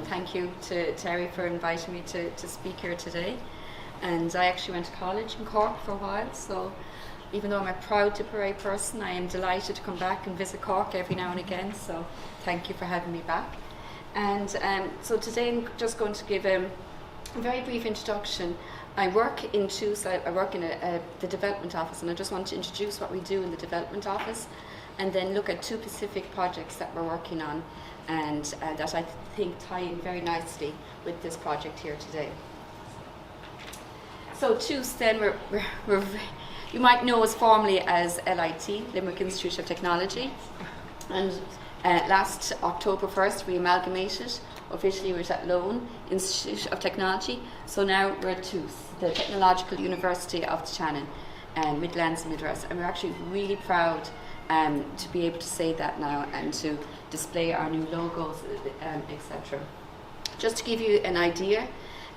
Thank you to Terry for inviting me to speak here today. And I actually went to college in Cork for a while, so even though I'm a proud Tipperary person, I am delighted to come back and visit Cork every now and again, so thank you for having me back. And so today I'm just going to give a very brief introduction. I work in I work in the development office, and I just want to introduce what we do in the development office and then look at two specific projects that we're working on and that I think tie in very nicely with this project here today. So TUS then, you might know us formally as LIT, Limerick Institute of Technology, and last October 1st we amalgamated officially with Athlone Institute of Technology, so now we're at TUS, the Technological University of the Shannon, Midlands and Midwest, and we're actually really proud to be able to say that now and to display our new logos, etc. Just to give you an idea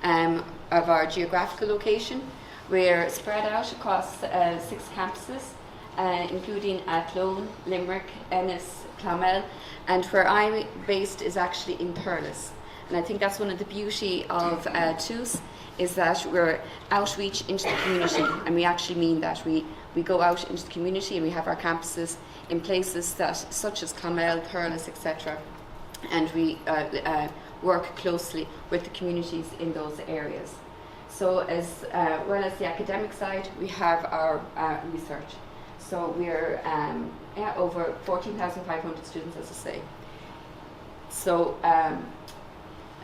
of our geographical location, we're spread out across 6 campuses, including Athlone, Limerick, Ennis, Clonmel, and where I'm based is actually in Thurles. And I think that's one of the beauty of TUS, is that we're outreach into the community, and we actually mean that. We go out into the community and we have our campuses in places that, such as Clonmel, Thurles, etc. And we work closely with the communities in those areas. So as well as the academic side, we have our research. So we're over 14,500 students, as I say. So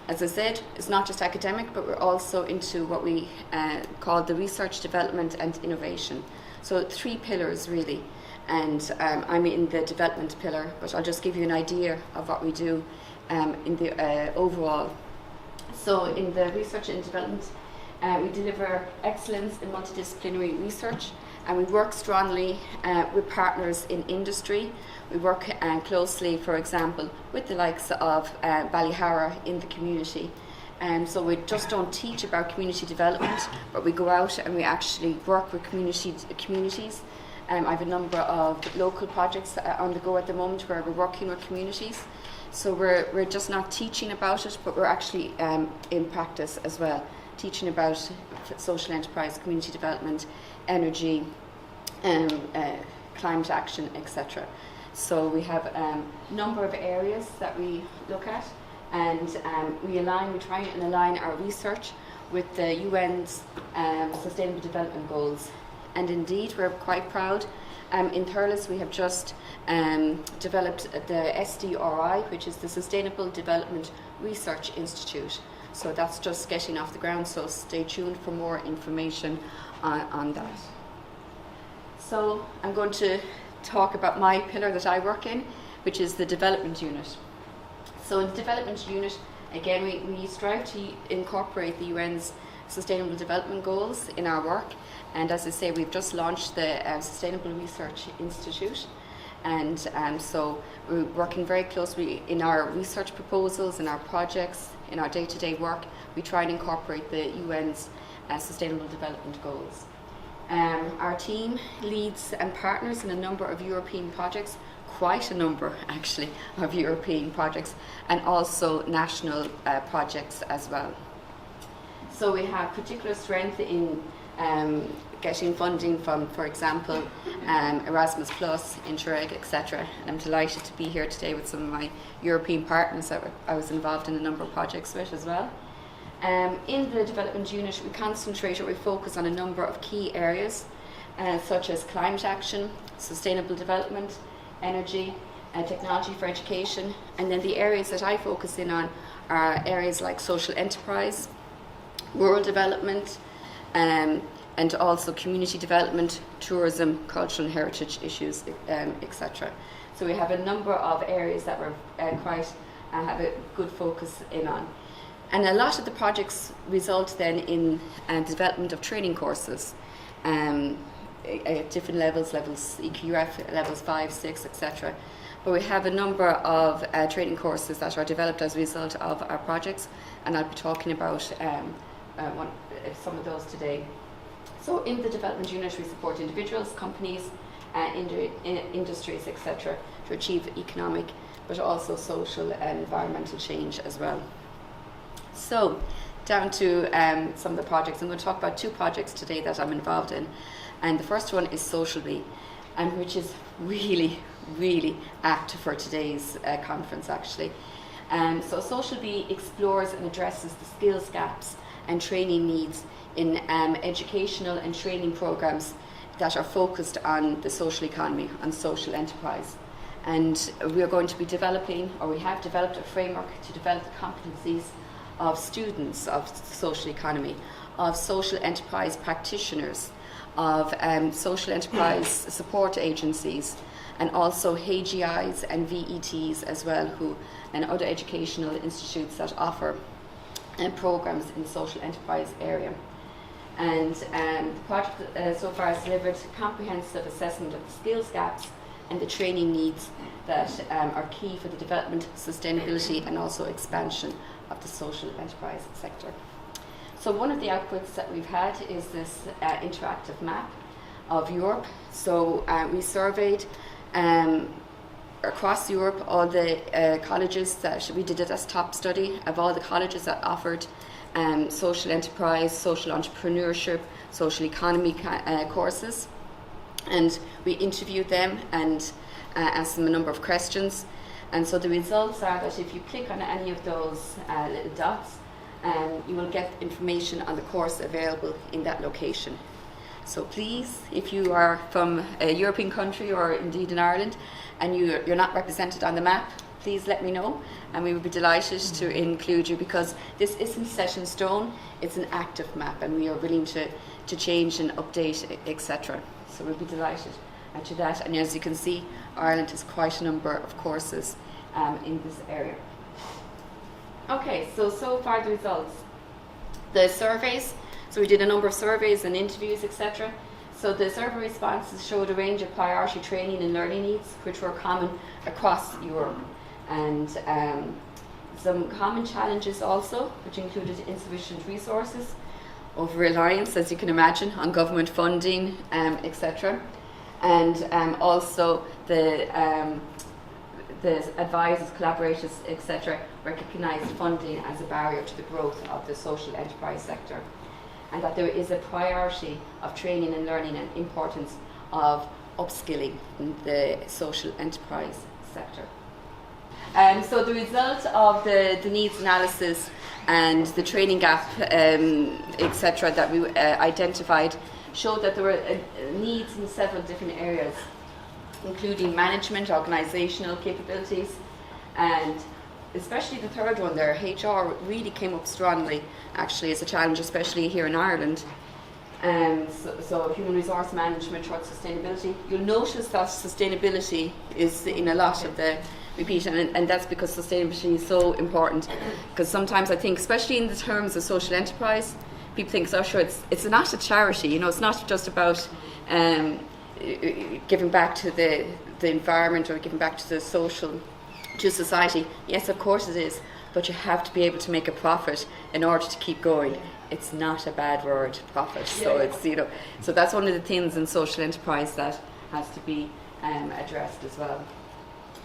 as I said, it's not just academic, but we're also into what we call the research, development and innovation. So 3 pillars really, and I'm in the development pillar, but I'll just give you an idea of what we do in the overall. So in the research and development, we deliver excellence in multidisciplinary research, and we work strongly with partners in industry. We work closely, for example, with the likes of Ballyhara in the community. So we just don't teach about community development, but we go out and we actually work with communities. I have a number of local projects on the go at the moment where we're working with communities. So we're just not teaching about it, but we're actually in practice as well, teaching about social enterprise, community development, energy, climate action, etc. So we have a number of areas that we look at, and we try and align our research with the UN's Sustainable Development Goals. And indeed, we're quite proud. In Thurles, we have just developed the SDRI, which is the Sustainable Development Research Institute. So that's just getting off the ground, so stay tuned for more information on that. So I'm going to talk about my pillar that I work in, which is the development unit. So in the development unit, again, we strive to incorporate the UN's Sustainable Development Goals in our work. And as I say, we've just launched the Sustainable Research Institute. And so we're working very closely in our research proposals, in our projects, in our day-to-day work. We try and incorporate the UN's Sustainable Development Goals. Our team leads and partners in a number of European projects, quite a number actually of European projects, and also national projects as well. So we have particular strength in getting funding from, for example, Erasmus+, Interreg, etc. And I'm delighted to be here today with some of my European partners that I was involved in a number of projects with as well. In the development unit, we concentrate or we focus on a number of key areas, such as climate action, sustainable development, energy, technology for education. And then the areas that I focus in on are areas like social enterprise, rural development, and also community development, tourism, cultural and heritage issues, etc. So we have a number of areas that we're have a good focus in on. And a lot of the projects result then in development of training courses at different levels EQF, levels 5, 6, etc. But we have a number of training courses that are developed as a result of our projects, and I'll be talking about some of those today. So in the development unit, we support individuals, companies, industries, etc. to achieve economic but also social and environmental change as well. So, down to some of the projects. I'm going to talk about 2 projects today that I'm involved in. And the first one is SocialB, and which is really, really apt for today's conference, actually. So SocialB explores and addresses the skills gaps and training needs in educational and training programs that are focused on the social economy, on social enterprise. And we are going to be developing, or we have developed, a framework to develop the competencies of students of the social economy, of social enterprise practitioners, of social enterprise support agencies, and also HGIs and VETs as well, and other educational institutes that offer programs in the social enterprise area. And the project so far has delivered comprehensive assessment of the skills gaps and the training needs that are key for the development, sustainability, and also expansion of the social enterprise sector. So one of the outputs that we've had is this interactive map of Europe. So we surveyed across Europe all the colleges that we did a desktop study of all the colleges that offered social enterprise, social entrepreneurship, social economy courses. And we interviewed them and asked them a number of questions. And so the results are that if you click on any of those little dots, you will get information on the course available in that location. So please, if you are from a European country or indeed in Ireland and you're not represented on the map, please let me know, and we would be delighted to include you, because this isn't set in stone, it's an active map, and we are willing to change and update, etc. So we'll be delighted to that. And as you can see, Ireland has quite a number of courses in this area. Okay, so far the results. The surveys, so we did a number of surveys and interviews, etc. So the survey responses showed a range of priority training and learning needs which were common across Europe. And some common challenges also, which included insufficient resources, over-reliance, as you can imagine, on government funding, etc. And also the advisors, collaborators, etc. recognise funding as a barrier to the growth of the social enterprise sector, and that there is a priority of training and learning and importance of upskilling in the social enterprise sector. So the result of the needs analysis and the training gap, etc., that we identified showed that there were needs in several different areas, including management, organisational capabilities, and especially the third one there, HR, really came up strongly actually as a challenge, especially here in Ireland. So human resource management towards sustainability. You'll notice that sustainability is in a lot of the repeat, and that's because sustainability is so important, because sometimes I think, especially in the terms of social enterprise, people think, oh sure, it's not a charity, you know, it's not just about giving back to the environment or giving back to the to society. Yes, of course it is, but you have to be able to make a profit in order to keep going. It's not a bad word, profit. So it's, you know, so that's one of the things in social enterprise that has to be addressed as well.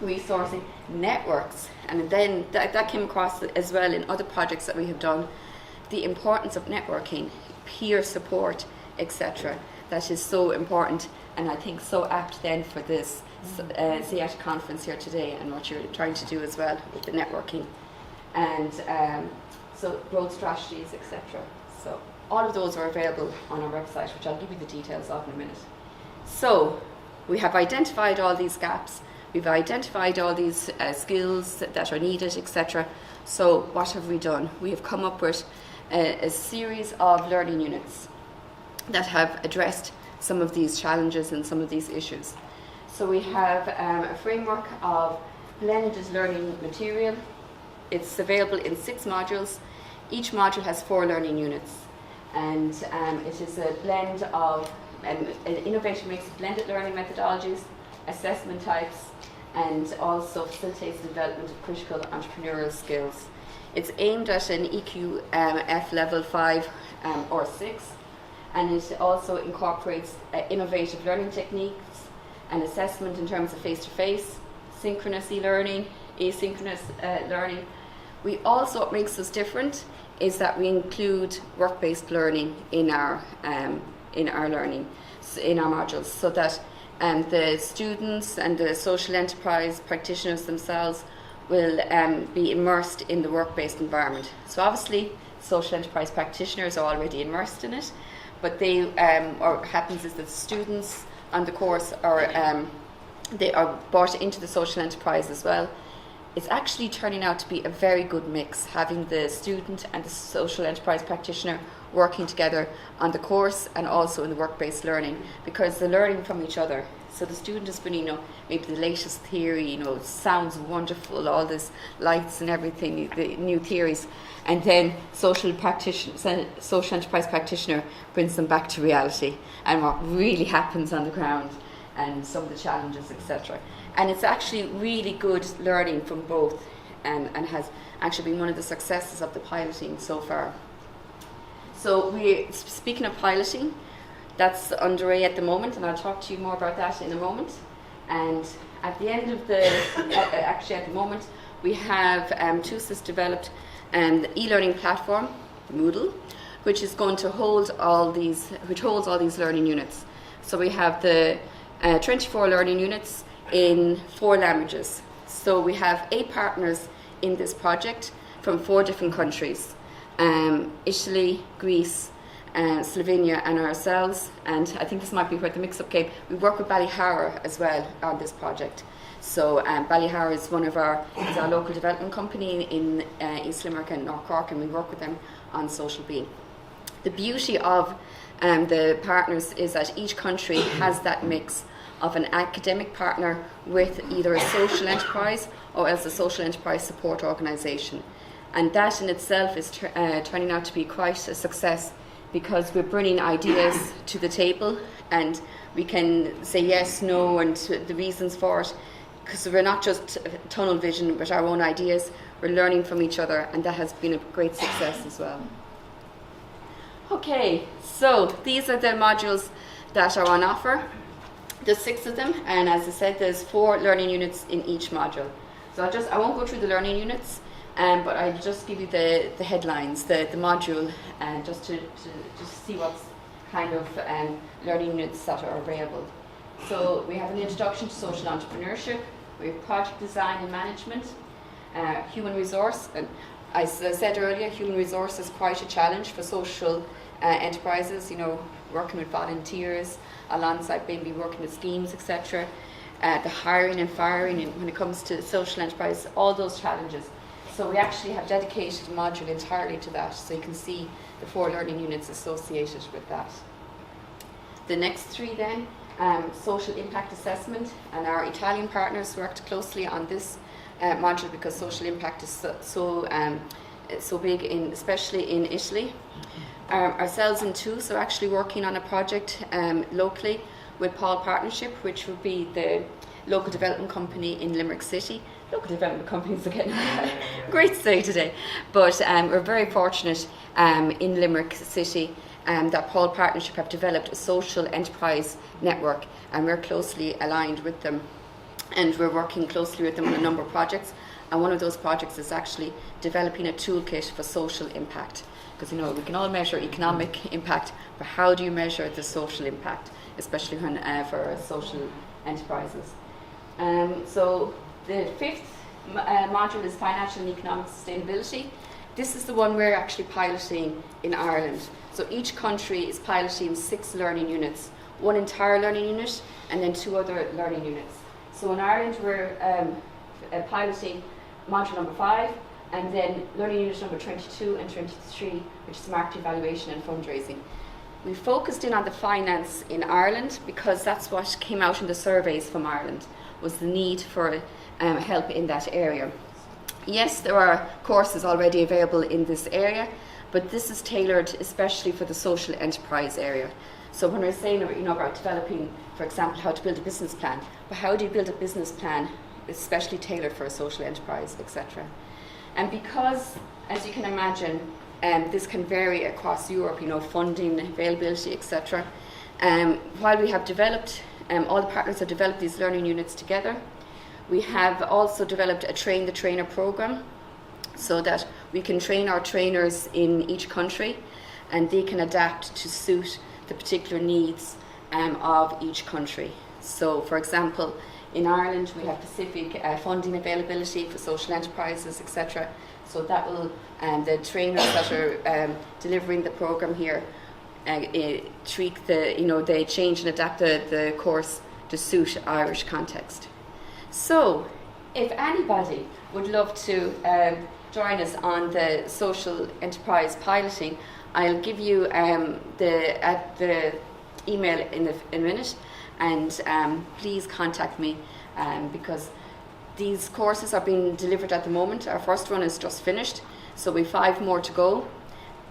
Resourcing networks, and then that came across as well in other projects that we have done, the importance of networking, peer support, etc. That is so important, and I think so apt then for this SIATE conference here today, and what you're trying to do as well with the networking, and so growth strategies, etc. So all of those are available on our website, which I'll give you the details of in a minute. So we have identified all these gaps. We've identified all these skills that are needed, etc. So what have we done? We have come up with a series of learning units that have addressed some of these challenges and some of these issues. So we have a framework of blended learning material. It's available in 6 modules. Each module has 4 learning units, and it is a blend of an innovative mix of blended learning methodologies, assessment types, and also facilitates the development of critical entrepreneurial skills. It's aimed at an EQF level 5 or 6, and it also incorporates innovative learning techniques and assessment in terms of face-to-face, synchronous e-learning, asynchronous learning, We also, what makes us different is that we include work-based learning in our learning, in our modules, so that the students and the social enterprise practitioners themselves will be immersed in the work-based environment. So obviously, social enterprise practitioners are already immersed in it, but they, or what happens is that students on the course are, they are brought into the social enterprise as well. It's actually turning out to be a very good mix, having the student and the social enterprise practitioner working together on the course and also in the work-based learning, because they're learning from each other. So the student is bringing, maybe the latest theory, it sounds wonderful, all this lights and everything, the new theories, and then social enterprise practitioner brings them back to reality and what really happens on the ground and some of the challenges, etc. And it's actually really good learning from both, and has actually been one of the successes of the piloting so far. So speaking of piloting, that's underway at the moment, and I'll talk to you more about that in a moment. And at the end of actually at the moment, we have TUSIS developed an e-learning platform, Moodle, which is going to hold which holds all these learning units. So we have the 24 learning units in 4 languages. So we have 8 partners in this project from 4 different countries: Italy, Greece, Slovenia, and ourselves. And I think this might be where the mix-up came. We work with Ballyhara as well on this project. So Ballyhara is is our local development company in East Limerick and North Cork, and we work with them on SocialB. The beauty of the partners is that each country has that mix of an academic partner with either a social enterprise or as a social enterprise support organisation. And that in itself is turning out to be quite a success, because we're bringing ideas to the table and we can say yes, no, and the reasons for it, because we're not just tunnel vision with our own ideas, we're learning from each other, and that has been a great success as well. Okay, so these are the modules that are on offer. There's 6 of them, and as I said, there's 4 learning units in each module. So I won't go through the learning units, but I'll just give you the headlines, the module, just to see what's kind of learning units that are available. So we have an introduction to social entrepreneurship, we have project design and management, human resource, and as I said earlier, human resource is quite a challenge for social enterprises, working with volunteers, alongside maybe working with schemes, etc. The hiring and firing, and when it comes to social enterprise, all those challenges. So we actually have dedicated a module entirely to that, so you can see the 4 learning units associated with that. The next 3 then, social impact assessment, and our Italian partners worked closely on this module because social impact is so big, especially in Italy. Ourselves in TUSIS are actually working on a project locally with Paul Partnership, which would be the local development company in Limerick City. Local development companies are getting great to say today, but we're very fortunate in Limerick City that Paul Partnership have developed a social enterprise network, and we're closely aligned with them, and we're working closely with them on a number of projects, and one of those projects is actually developing a toolkit for social impact. Because we can all measure economic impact, but how do you measure the social impact, especially when for social enterprises? So the 5th module is financial and economic sustainability. This is the one we're actually piloting in Ireland. So each country is piloting 6 learning units, 1 entire learning unit, and then 2 other learning units. So in Ireland we're piloting module number 5, and then learning unit number 22 and 23, which is market evaluation and fundraising. We focused in on the finance in Ireland because that's what came out in the surveys from Ireland, was the need for help in that area. Yes, there are courses already available in this area, but this is tailored especially for the social enterprise area. So when we're saying about developing, for example, how to build a business plan, but how do you build a business plan especially tailored for a social enterprise, etc. And because, as you can imagine, this can vary across Europe, funding, availability, etc. While we have developed, all the partners have developed these learning units together, we have also developed a train the trainer program. so that we can train our trainers in each country and they can adapt to suit the particular needs of each country. So, for example, in Ireland we have specific funding availability for social enterprises, etc. So that will, the trainers that are delivering the program here tweak they change and adapt the course to suit Irish context. So, if anybody would love to join us on the social enterprise piloting, I'll give you the email in a minute, and please contact me because these courses are being delivered at the moment. Our first one is just finished, so we have 5 more to go.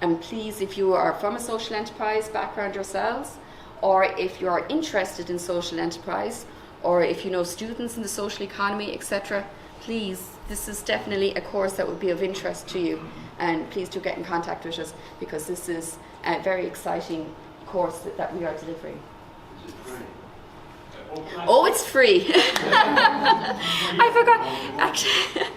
And please, if you are from a social enterprise background yourselves, or if you are interested in social enterprise, or if you know students in the social economy, etc., please, this is definitely a course that would be of interest to you, and please do get in contact with us because this is a very exciting course that we are delivering. Is it free? Oh, it's free. I forgot. Actually,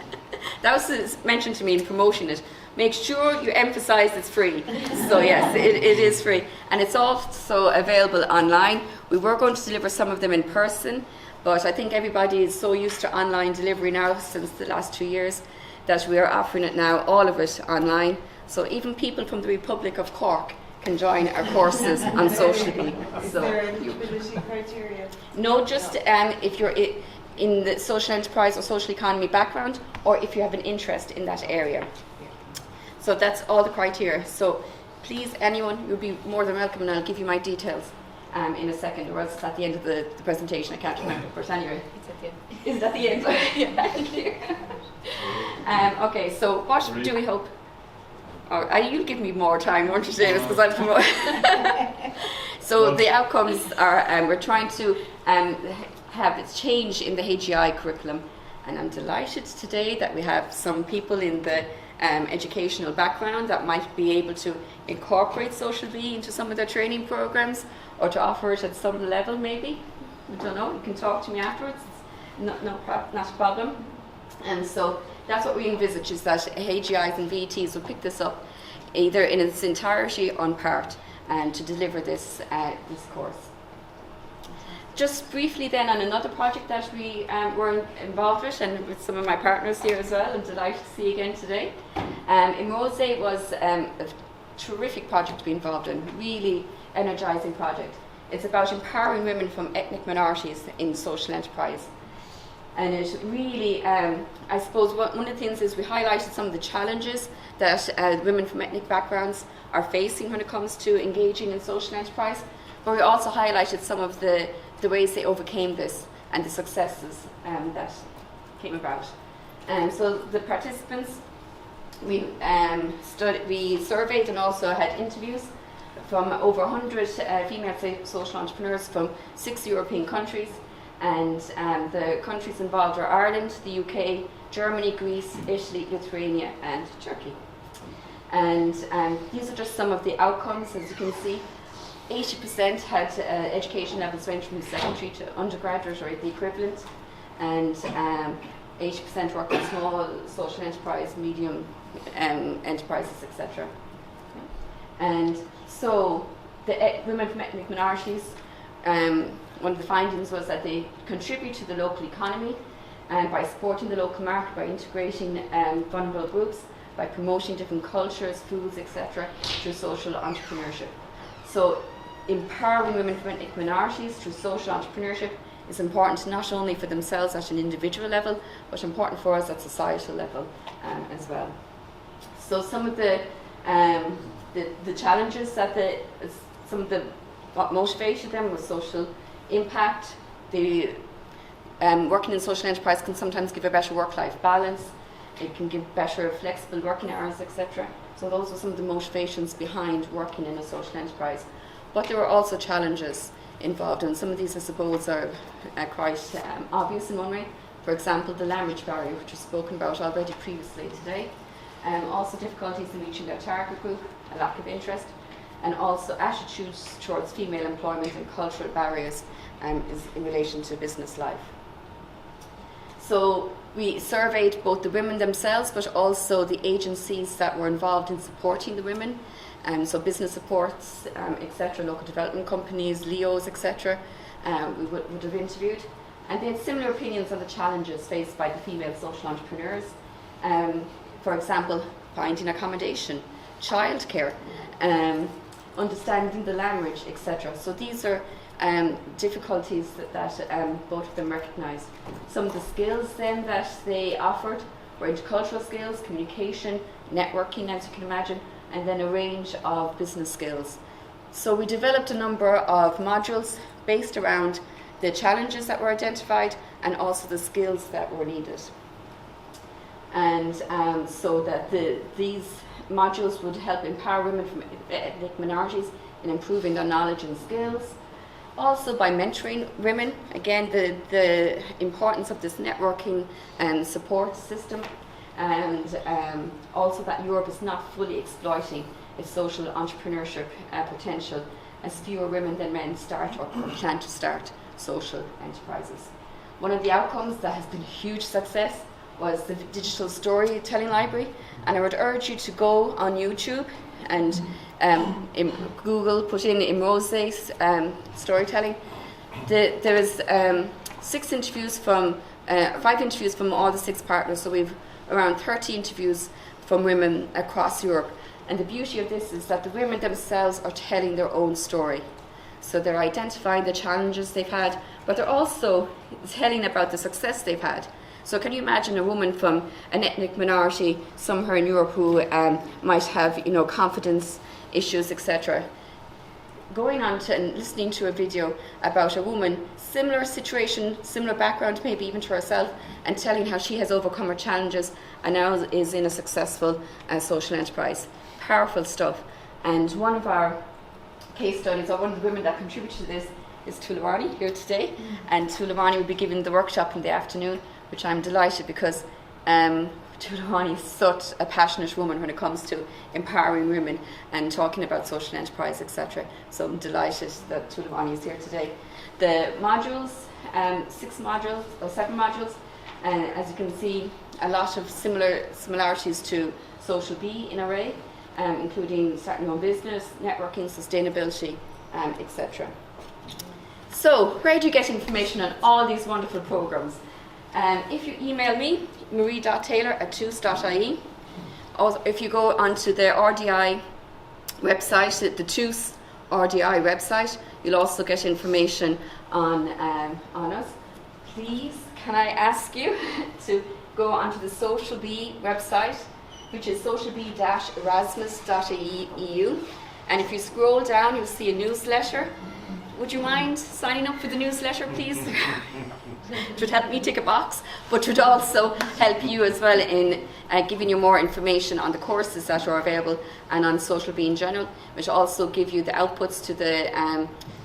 that was mentioned to me in promoting it. Make sure you emphasize it's free. So yes, it is free. And it's also available online. We were going to deliver some of them in person, but I think everybody is so used to online delivery now since the last 2 years that we are offering it now, all of it online. So even people from the Republic of Cork can join our courses on SocialB. Is there an eligibility criteria? No, just if you're in the social enterprise or social economy background, or if you have an interest in that area. So that's all the criteria. So please, anyone, you'll be more than welcome, and I'll give you my details in a second, or else it's at the end of the presentation. I can't remember, but anyway. It's at the end. Is it at the end? Yeah, thank you. Okay, so what do we hope? Oh, you'll give me more time, won't you, James? Because I'll promote. So the outcomes are we're trying to have a change in the HEI curriculum, and I'm delighted today that we have some people in the educational background that might be able to incorporate SocialB into some of their training programs, or to offer it at some level maybe. I don't know, you can talk to me afterwards, it's not a problem. And so that's what we envisage, is that HEIs and VETs will pick this up either in its entirety or in part, and to deliver this course. Just briefly then on another project that we were involved with, and with some of my partners here as well, I'm delighted to see you again today. EMwoSE was a terrific project to be involved in, really energising project. It's about empowering women from ethnic minorities in social enterprise. And it really, I suppose one of the things is we highlighted some of the challenges that women from ethnic backgrounds are facing when it comes to engaging in social enterprise, but we also highlighted some of the ways they overcame this and the successes that came about. So the participants, we surveyed and also had interviews from over 100 female social entrepreneurs from 6 European countries. And the countries involved are Ireland, the UK, Germany, Greece, Italy, Lithuania and Turkey. And these are just some of the outcomes. As you can see, 80% had education levels ranging from secondary to undergraduate or the equivalent, and 80% work on small social enterprise, medium enterprises, etc. And so the women from ethnic minorities, one of the findings was that they contribute to the local economy by supporting the local market, by integrating vulnerable groups, by promoting different cultures, foods, etc., through social entrepreneurship. So empowering women from ethnic minorities through social entrepreneurship is important not only for themselves at an individual level, but important for us at societal level as well. So some of the challenges that what motivated them was social impact. Working in social enterprise can sometimes give a better work-life balance. It can give better flexible working hours, etc. So those are some of the motivations behind working in a social enterprise. But there were also challenges involved, and some of these, I suppose, are quite obvious in one way. For example, the language barrier, which was spoken about already previously today. Also difficulties in reaching their target group, a lack of interest, and also attitudes towards female employment and cultural barriers is in relation to business life. So We surveyed both the women themselves, but also the agencies that were involved in supporting the women, so business supports, etc., local development companies, LEOs, etc. We would have interviewed, and they had similar opinions on the challenges faced by the female social entrepreneurs. For example, finding accommodation, childcare, understanding the language, etc. So these are difficulties that both of them recognised. Some of the skills then that they offered were intercultural skills, communication, networking, as you can imagine, and then a range of business skills. So we developed a number of modules based around the challenges that were identified and also the skills that were needed. And so that these modules would help empower women from ethnic minorities in improving their knowledge and skills. Also by mentoring women, again the importance of this networking and support system, and also that Europe is not fully exploiting its social entrepreneurship potential, as fewer women than men start or plan to start social enterprises. One of the outcomes that has been a huge success was the digital storytelling library, and I would urge you to go on YouTube and in Google, put in EMwoSE storytelling. There is 5 interviews from all the 6 partners, so we've around 30 interviews from women across Europe. And the beauty of this is that the women themselves are telling their own story. So they're identifying the challenges they've had, but they're also telling about the success they've had. So can you imagine a woman from an ethnic minority somewhere in Europe who might have, confidence issues, etc., going on to and listening to a video about a woman, similar situation, similar background, maybe even to herself, and telling how she has overcome her challenges and now is in a successful social enterprise. Powerful stuff. And one of our case studies, or one of the women that contributed to this, is Tulavani here today. And Tulavani will be giving the workshop in the afternoon, which I'm delighted because Tulavani is such a passionate woman when it comes to empowering women and talking about social enterprise, etc. So I'm delighted that Tulavani is here today. The modules, 7 modules, as you can see, a lot of similarities to SocialB in array, including starting your own business, networking, sustainability, etc. So where do you get information on all these wonderful programs? If you email me, marie.taylor@toos.ie, or if you go onto the RDI website, the TOOS RDI website, you'll also get information on us. Please, can I ask you to go onto the SocialB website, which is socialb-erasmus.eu, and if you scroll down, you'll see a newsletter. Would you mind signing up for the newsletter, please? It would help me tick a box, but would also help you as well in giving you more information on the courses that are available and on SocialB in general, which also give you the outputs to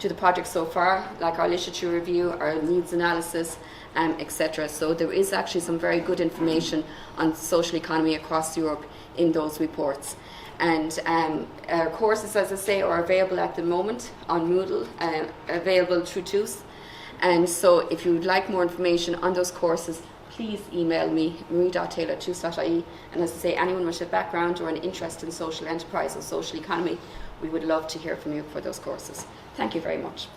the project so far, like our literature review, our needs analysis, etc. So there is actually some very good information on social economy across Europe in those reports. And our courses, as I say, are available at the moment on Moodle, available through TOOS. And so if you would like more information on those courses, please email me, marie.taylor@toos.ie. And as I say, anyone with a background or an interest in social enterprise or social economy, we would love to hear from you for those courses. Thank you very much.